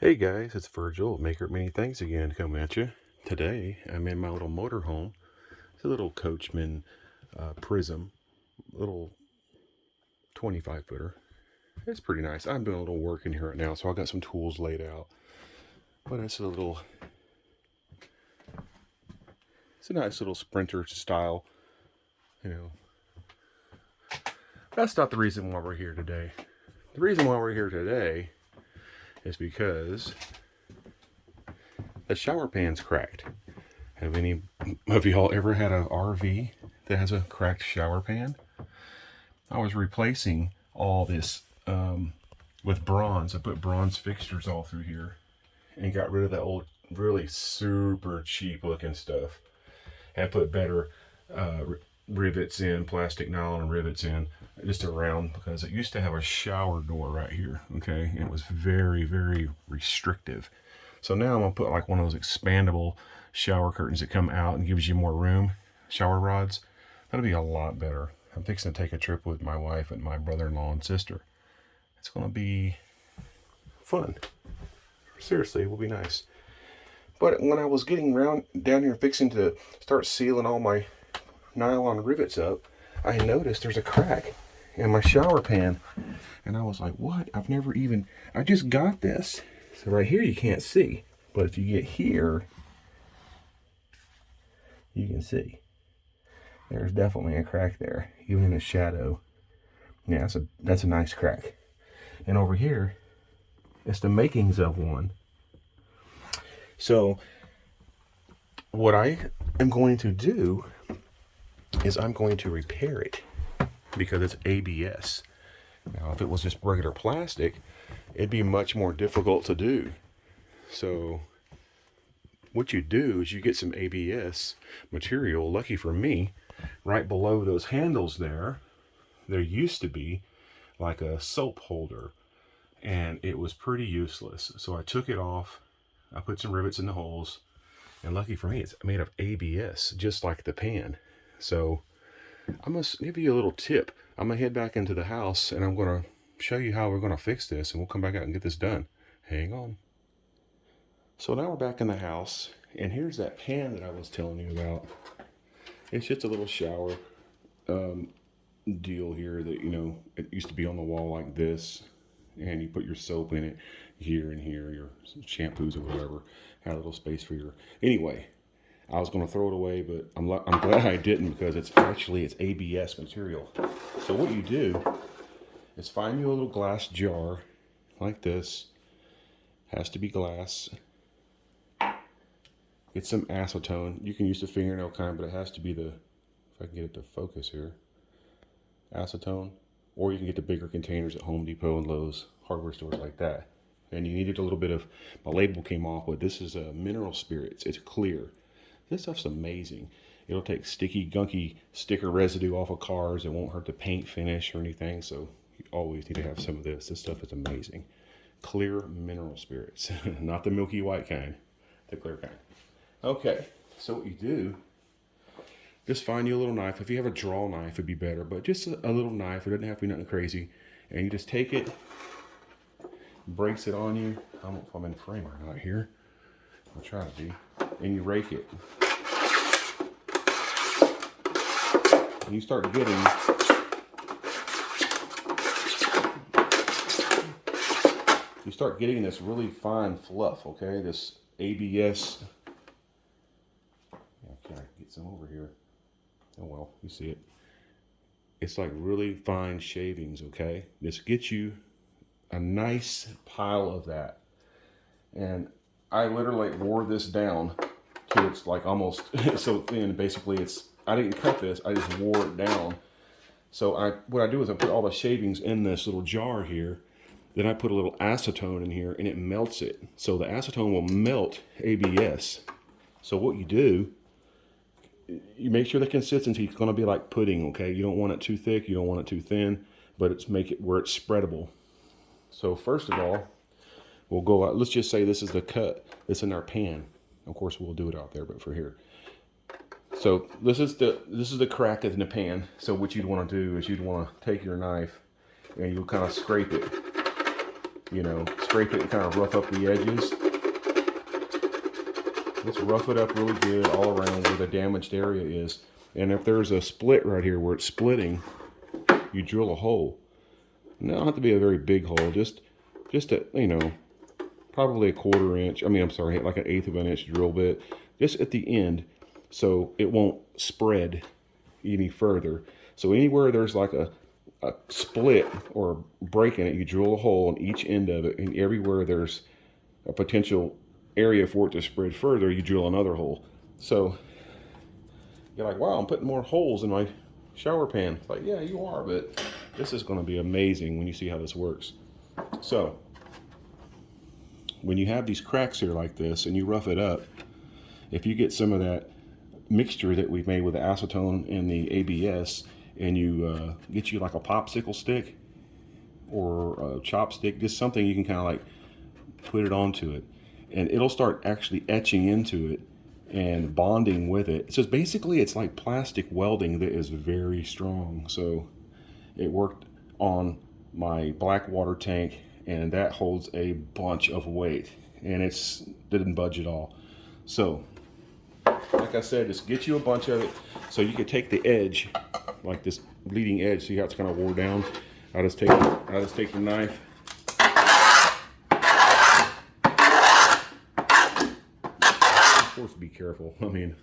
Hey guys, it's Virgil, Maker Many Things again, coming at you. Today, I'm in my little motorhome. It's a little coachman prism, little 25 footer. It's pretty nice. I'm doing a little work in here right now, so I got some tools laid out. But it's a nice little sprinter style, you know. That's not the reason why we're here today. The reason why we're here today is because the shower pan's cracked. Have any of y'all ever had an RV that has a cracked shower pan? I was replacing all this with bronze. I put bronze fixtures all through here and got rid of that old, really super cheap looking stuff. And put better rivets in, plastic nylon rivets in, just around, because it used to have a shower door right here, okay? And it was very, very restrictive. So now I'm gonna put like one of those expandable shower curtains that come out and gives you more room, shower rods. That'll be a lot better. I'm fixing to take a trip with my wife and my brother-in-law and sister. It's gonna be fun. Seriously, it will be nice. But when I was getting around down here fixing to start sealing all my nylon rivets up, I noticed there's a crack in my shower pan. And I was like, what? I just got this. So right here you can't see. But if you get here, you can see. There's definitely a crack there, even in the shadow. Yeah, that's a nice crack. And over here, it's the makings of one. So what I am going to do is I'm going to repair it because it's ABS. Now, if it was just regular plastic, it'd be much more difficult to do. So what you do is you get some ABS material. Lucky for me, right below those handles there used to be like a soap holder, and it was pretty useless. So I took it off. I put some rivets in the holes, and lucky for me, it's made of ABS, just like the pan. So I'm going to give you a little tip. I'm going to head back into the house, and I'm going to show you how we're going to fix this, and we'll come back out and get this done. Hang on. So now we're back in the house, and here's that pan that I was telling you about. It's just a little shower deal here that, it used to be on the wall like this, and you put your soap in it here and here, your shampoos or whatever. Had a little space for your... Anyway, I was going to throw it away, but I'm glad I didn't, because it's ABS material. So what you do is find you a little glass jar like this. Has to be glass. Get some acetone. You can use the fingernail kind, but it has to be if I can get it to focus here, acetone. Or you can get the bigger containers at Home Depot and Lowe's, hardware stores like that. And you needed a little bit of, my label came off, but this is a mineral spirits. It's clear. This stuff's amazing. It'll take sticky, gunky sticker residue off of cars. It won't hurt the paint finish or anything. So you always need to have some of this. This stuff is amazing. Clear mineral spirits, not the milky white kind, the clear kind. Okay, so what you do, just find you a little knife. If you have a draw knife, it'd be better, but just a little knife. It doesn't have to be nothing crazy. And you just take it, breaks it on you. I don't know if I'm in frame or not here. I'll try to be. And you rake it. And you start getting this really fine fluff, okay? This ABS. Can I get some over here? Oh well, you see it. It's like really fine shavings, okay? This gets you a nice pile of that. And I literally wore this down till it's like almost so thin. Basically, I didn't cut this, I just wore it down. So what I do is I put all the shavings in this little jar here. Then I put a little acetone in here, and it melts it. So the acetone will melt ABS. So what you do, you make sure the consistency is going to be like pudding, okay? You don't want it too thick, you don't want it too thin, but make it where it's spreadable. So first of all, we'll go out. Let's just say this is the cut that's in our pan. Of course, we'll do it out there, but for here. So this is the crack in the pan. So what you'd want to do is you'd want to take your knife and you'll kind of scrape it. you know, scrape it and kind of rough up the edges. Let's rough it up really good all around where the damaged area is. And if there's a split right here where it's splitting, you drill a hole. Now, it don't have to be a very big hole, just a, you know, probably a 1/4 inch. I mean, I'm sorry, like an 1/8 of an inch drill bit, just at the end, so it won't spread any further. So anywhere there's like a split or break in it, you drill a hole on each end of it, and everywhere there's a potential area for it to spread further, you drill another hole. So you're like, wow, I'm putting more holes in my shower pan. It's like, yeah, you are, but this is going to be amazing when you see how this works. So when you have these cracks here like this and you rough it up, if you get some of that mixture that we've made with the acetone and the ABS, and you get you like a popsicle stick or a chopstick, just something you can kind of like put it onto it, and it'll start actually etching into it and bonding with it. So basically it's like plastic welding that is very strong. So it worked on my black water tank, and that holds a bunch of weight, and it didn't budge at all. So like I said, just get you a bunch of it. So you could take the edge, like this leading edge, see how it's kind of wore down. I just take the knife, of course be careful, I mean,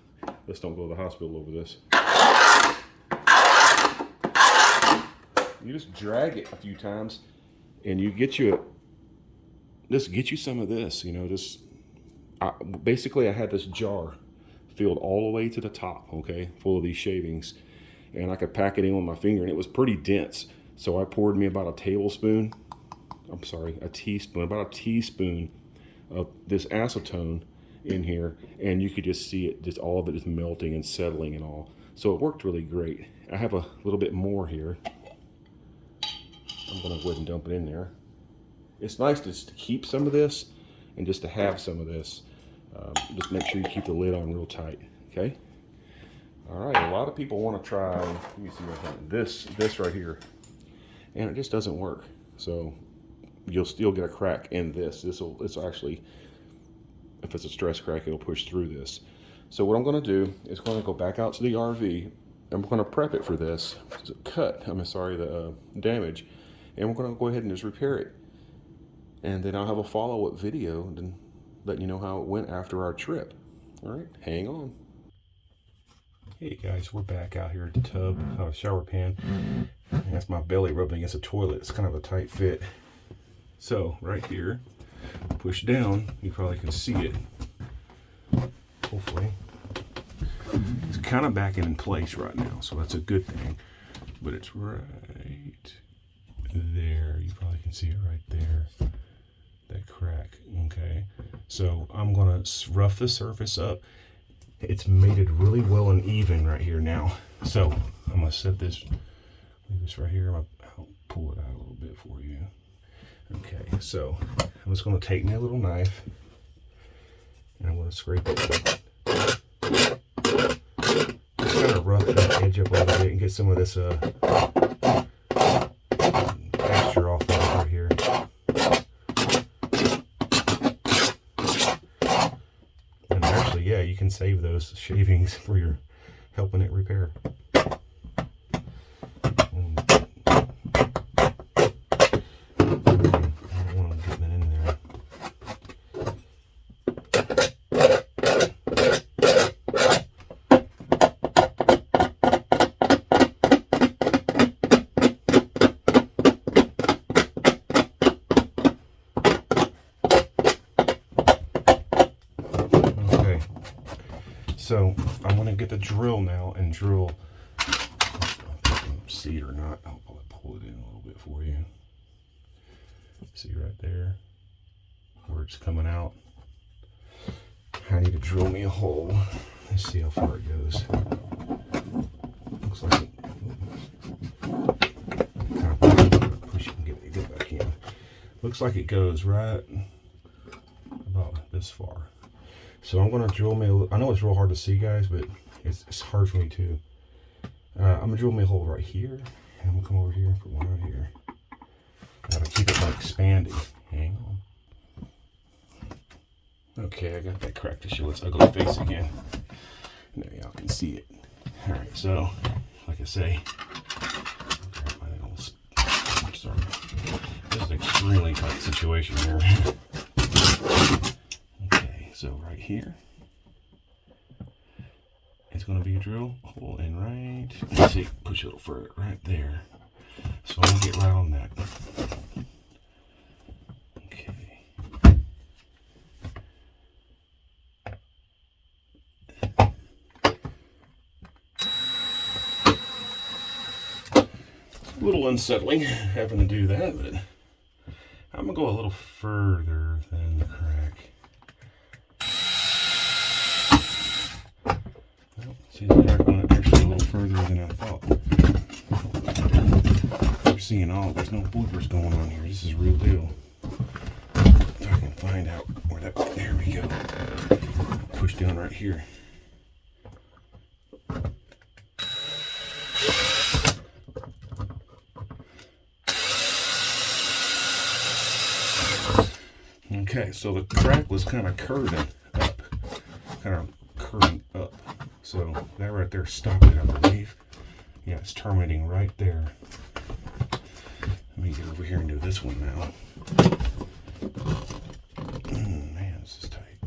let's don't go to the hospital over this. You just drag it a few times, and you get you some of this, you know. Basically I had this jar filled all the way to the top, okay, full of these shavings, and I could pack it in with my finger, and it was pretty dense. So I poured me about a teaspoon of this acetone in here, and you could just see it, just all of it is melting and settling and all. So it worked really great. I have a little bit more here. I'm gonna go ahead and dump it in there. It's nice just to keep some of this and just to have some of this. Just make sure you keep the lid on real tight, okay? All right, a lot of people want to try, let me see this right here, and it just doesn't work. So you'll still get a crack in this. It's actually, if it's a stress crack, it'll push through this. So what I'm going to do is going to go back out to the RV, and we're going to prep it for this the damage, and we're going to go ahead and just repair it. And then I'll have a follow-up video and letting you know how it went after our trip. All right, hang on. Hey guys, we're back out here at the tub, shower pan. And that's my belly rubbing against the toilet. It's kind of a tight fit. So right here, push down, you probably can see it. Hopefully. It's kind of back in place right now, so that's a good thing. But it's right there. You probably can see it right there. That crack, okay? So I'm gonna rough the surface up. It's mated really well and even right here now. So I'm gonna set this, leave this right here. I'll pull it out a little bit for you. Okay, so I'm just gonna take my little knife and I'm gonna scrape it. Just kind of rough that edge up a little bit and get some of this texture off of right here. And actually, yeah, you can save those shavings for your helping it repair. So I'm going to get the drill now and drill, see it or not, I'll pull it in a little bit for you. See right there where it's coming out. I need to drill me a hole. Let's see how far it goes. Looks like it, kind of push it and get back in. Looks like it goes right about this far. So I'm going to drill me, I know it's real hard to see guys, but it's hard for me too. I'm going to drill me a hole right here, and I'm going to come over here and put one right here. Got to keep it from expanding, Hang on. Okay, I got that crack to show its ugly face again. Now y'all can see it. Alright, so, like I say, sorry. This is an extremely tight situation here. Okay, so right here, it's going to be a drill hole, and right, let's see, push it a little further, right there. So I'm going to get right on that. Okay. A little unsettling having to do that, but I'm going to go a little further than the crack. Well, see the crack on it actually a little further than I thought. You're seeing all, there's no bloopers going on here. This is real deal. If I can find out where that, there we go. Push down right here. Okay, so the crack was kind of curving up. So that right there stopped it, I believe. Yeah, it's terminating right there. Let me get over here and do this one now. Man, this is tight.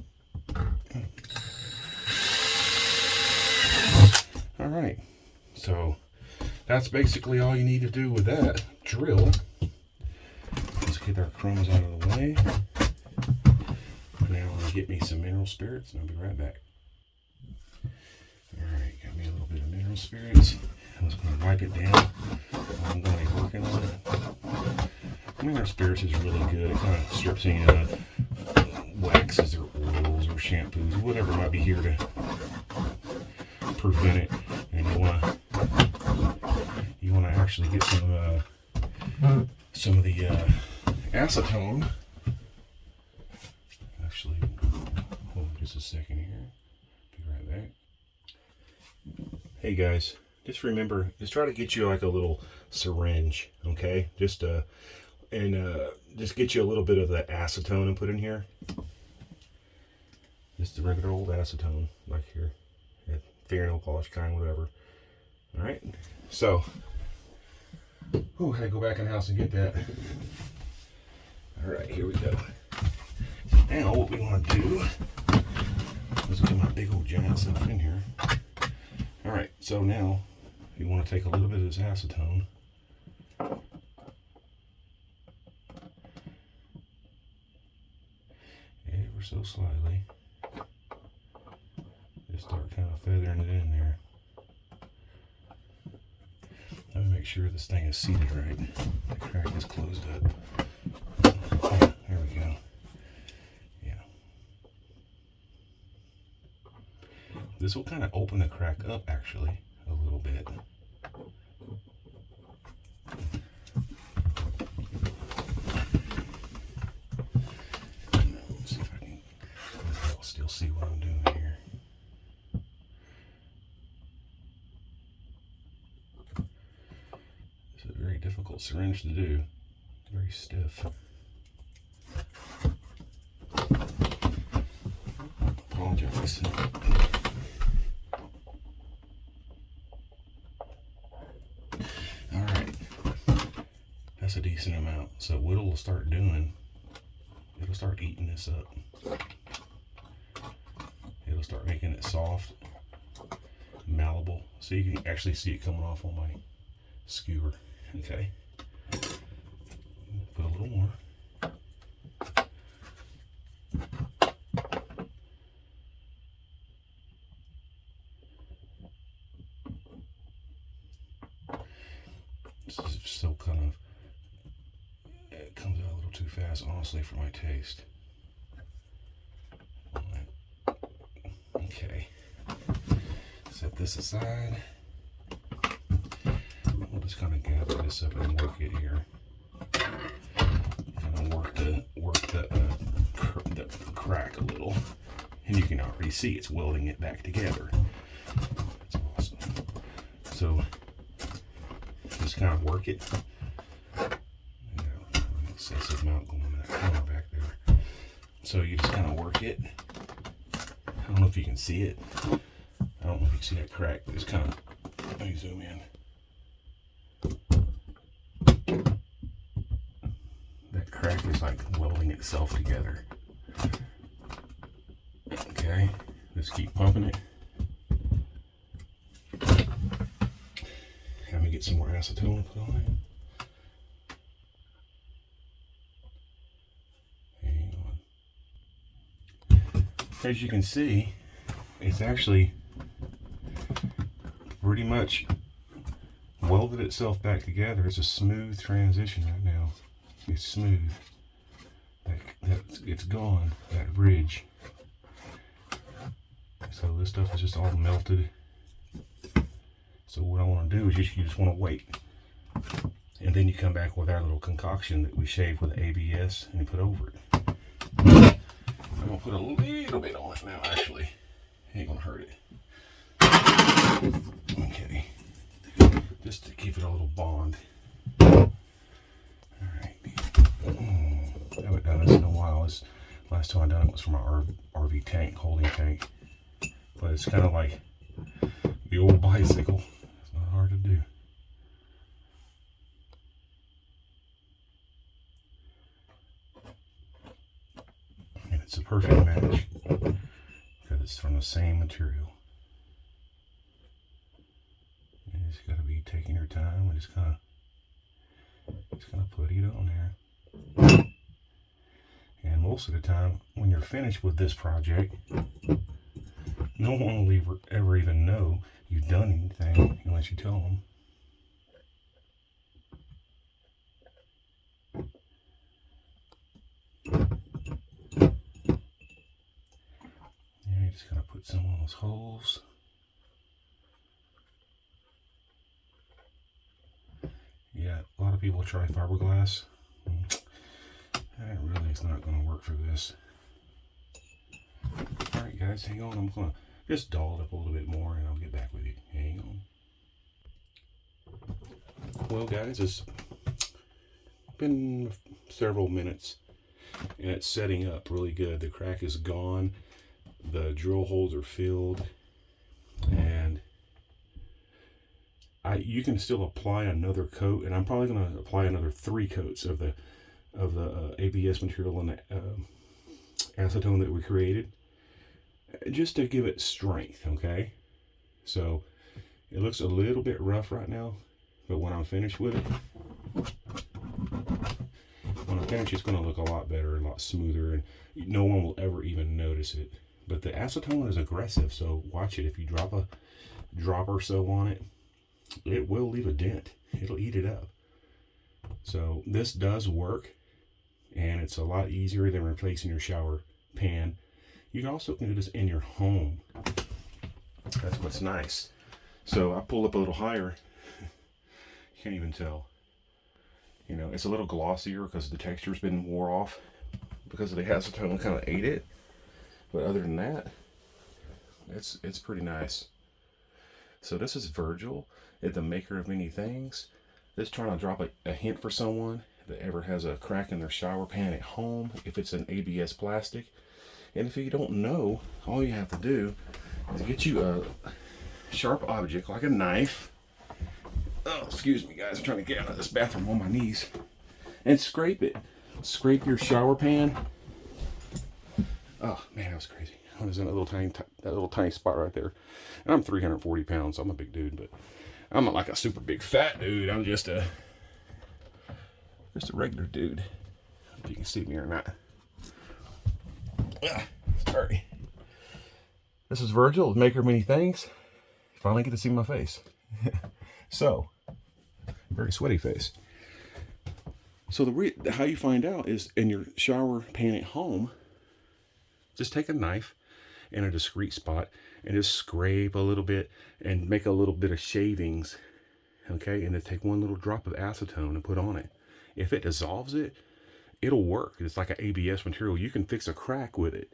All right, so that's basically all you need to do with that drill. Let's get our crumbs out of the way. Now I'm going to get me some mineral spirits, and I'll be right back. Alright, got me a little bit of mineral spirits. I'm just going to wipe it down. I'm going to be working on it. Mineral spirits is really good. It kind of strips any waxes or oils or shampoos, whatever might be here to prevent it. And you want to actually get some of the acetone. Actually, hold on just a second here. Be right back. Hey guys, just remember, just try to get you like a little syringe, okay? Just get you a little bit of that acetone and put in here. Just the regular old acetone, like here, fingernail polish kind, whatever. All right, so, I had to go back in the house and get that. All right, here we go. Now what we want to do is get my big old giant stuff in here. Alright, so now you want to take a little bit of this acetone. Ever so slightly. Just start kind of feathering it in there. Let me make sure this thing is seated right. The crack is closed up. There we go. This will kind of open the crack up actually a little bit. Let's see if I can still see what I'm doing here. This is a very difficult syringe to do. Very stiff. Apologize. A decent amount. So what it'll start doing, it'll start eating this up. It'll start making it soft, malleable. So you can actually see it coming off on my skewer. Okay. Put a little more. This is so kind of, it comes out a little too fast, honestly, for my taste. Okay. Set this aside. We'll just kind of gather this up and work it here. Kind of work the crack a little. And you can already see it's welding it back together. That's awesome. So, just kind of work it. Excessive amount going in that corner. So you just kind of work it. I don't know if you can see it. I don't know if you can see that crack. It's kind of, let me zoom in. That crack is like welding itself together. Okay, just keep pumping it. Let me get some more acetone to put on it. Hang on. As you can see, it's actually pretty much welded itself back together. It's a smooth transition right now. It's smooth. It's gone, that ridge. So this stuff is just all melted. So what I want to do is you just want to wait. And then you come back with our little concoction that we shaved with ABS and you put over it. I'm going to put a little bit on it now, actually. Ain't going to hurt it. Okay. Just to give it a little bond. Alright. I haven't done this in a while. Last time I done it was for my RV tank, holding tank. But it's kind of like the old bicycle. It's not hard to do. And it's a perfect match because it's from the same material. You just got to be taking your time and just kind of put it on there. And most of the time, when you're finished with this project, no one will ever even know you've done anything unless you tell them. Yeah, you just gotta put some on those holes. Yeah, a lot of people try fiberglass. That really is not going to work for this. Alright guys, hang on. I'm going to just doll it up a little bit more and I'll get back with you. Hang on. Well guys, it's been several minutes and it's setting up really good. The crack is gone. The drill holes are filled. And you can still apply another coat, and I'm probably going to apply another 3 coats of the ABS material and the acetone that we created, just to give it strength. Okay, so it looks a little bit rough right now, but when I'm finished with it, it's going to look a lot better, a lot smoother, and no one will ever even notice it. But the acetone is aggressive, so watch it. If you drop a drop or so on it, it will leave a dent. It'll eat it up. So this does work, and it's a lot easier than replacing your shower pan. You can also do this in your home. That's what's nice. So I pull up a little higher. You can't even tell. You know, it's a little glossier because the texture's been wore off because of the acetone kind of ate it. But other than that, it's pretty nice. So this is Virgil, the maker of many things. Just trying to drop a hint for someone that ever has a crack in their shower pan at home, if it's an ABS plastic. And if you don't know, all you have to do is get you a sharp object like a knife. Oh, excuse me guys, I'm trying to get out of this bathroom on my knees. And scrape it. Scrape your shower pan. Oh man, that was crazy. I was in that little tiny spot right there. And I'm 340 pounds, so I'm a big dude, but I'm not like a super big fat dude. I'm just a regular dude. If you can see me or not. Sorry. This is Virgil, maker of many things. You finally get to see my face. So, very sweaty face. So how you find out is in your shower pan at home. Just take a knife in a discreet spot and just scrape a little bit and make a little bit of shavings, okay? And then take one little drop of acetone and put on it. If it dissolves it, it'll work. It's like an ABS material. You can fix a crack with it.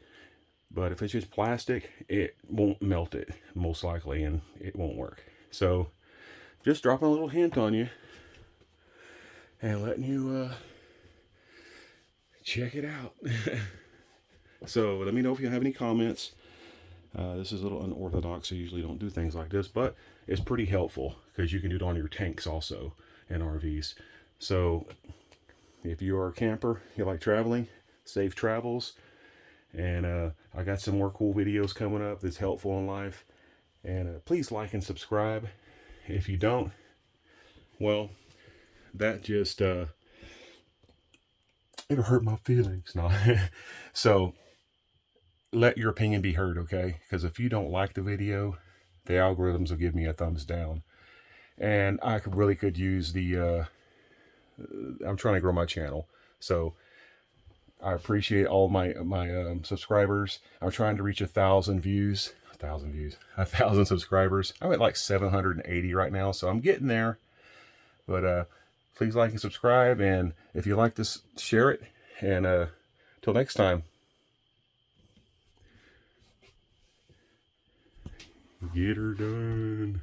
But if it's just plastic, it won't melt it, most likely, and it won't work. So just dropping a little hint on you and letting you check it out. So let me know if you have any comments. This is a little unorthodox. I usually don't do things like this, but it's pretty helpful because you can do it on your tanks also and RVs. So if you are a camper, you like traveling, safe travels. And I got some more cool videos coming up that's helpful in life. And please like and subscribe. If you don't, well, that just it'll hurt my feelings. No. So let your opinion be heard, okay? Because if you don't like the video, the algorithms will give me a thumbs down. And I really could use the I'm trying to grow my channel, so I appreciate all my subscribers. I'm trying to reach 1,000 views. 1,000 subscribers. I'm at like 780 right now, so I'm getting there. But please like and subscribe, and if you like this, share it. And till next time. Get her done.